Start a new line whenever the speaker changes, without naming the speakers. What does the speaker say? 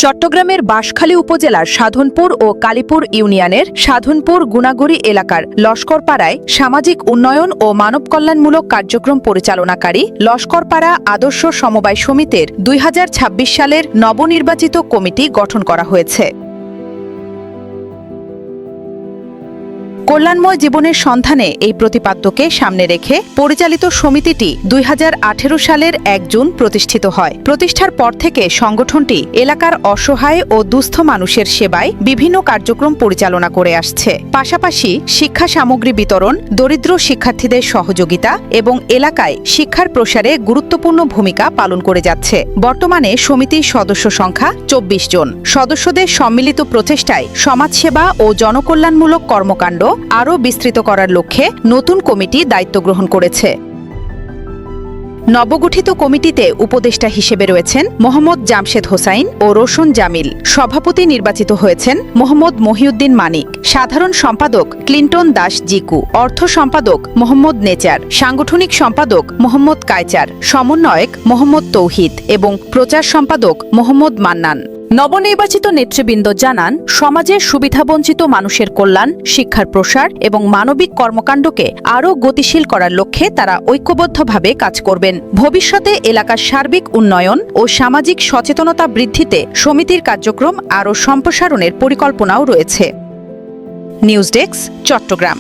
চট্টগ্রামের বাঁশখালী উপজেলার সাধনপুর ও কালীপুর ইউনিয়নের সাধনপুর গুনাগুড়ি এলাকার লস্করপাড়ায় সামাজিক উন্নয়ন ও মানব কল্যাণমূলক কার্যক্রম পরিচালনাকারী লস্করপাড়া আদর্শ সমবায় সমিতির ২০২৬ সালের নবনির্বাচিত কমিটি গঠন করা হয়েছে। কল্যাণময় জীবনের সন্ধানে এই প্রতিপাদ্যকে সামনে রেখে পরিচালিত সমিতিটি ২০১৮ সালের ১ জুন প্রতিষ্ঠিত হয়। প্রতিষ্ঠার পর থেকে সংগঠনটি এলাকার অসহায় ও দুস্থ মানুষের সেবায় বিভিন্ন কার্যক্রম পরিচালনা করে আসছে। পাশাপাশি শিক্ষা সামগ্রী বিতরণ, দরিদ্র শিক্ষার্থীদের সহযোগিতা এবং এলাকায় শিক্ষার প্রসারে গুরুত্বপূর্ণ ভূমিকা পালন করে যাচ্ছে। বর্তমানে সমিতির সদস্য সংখ্যা ২৪ জন। সদস্যদের সম্মিলিত প্রচেষ্টায় সমাজসেবা ও জনকল্যাণমূলক কর্মকাণ্ড আরও বিস্তৃত করার লক্ষ্যে নতুন কমিটি দায়িত্ব গ্রহণ করেছে। নবগঠিত কমিটিতে উপদেষ্টা হিসেবে রয়েছেন মোহাম্মদ জামশেদ হোসাইন ও রোশন জামিল। সভাপতি নির্বাচিত হয়েছেন মোহাম্মদ মহিউদ্দিন মানিক, সাধারণ সম্পাদক ক্লিন্টন দাস জিকু, অর্থ সম্পাদক মোহাম্মদ নেচার, সাংগঠনিক সম্পাদক মোহাম্মদ কায়চার, সমন্বয়ক মোহাম্মদ তৌহিদ এবং প্রচার সম্পাদক মোহাম্মদ মান্নান। নবনির্বাচিত নেতৃবৃন্দ জানান, সমাজের সুবিধাবঞ্চিত মানুষের কল্যাণ, শিক্ষার প্রসার এবং মানবিক কর্মকাণ্ডকে আরও গতিশীল করার লক্ষ্যে তারা ঐক্যবদ্ধভাবে কাজ করবেন। ভবিষ্যতে এলাকার সার্বিক উন্নয়ন ও সামাজিক সচেতনতা বৃদ্ধিতে সমিতির কার্যক্রম আরও সম্প্রসারণের পরিকল্পনাও রয়েছে। News desk, Chittagong.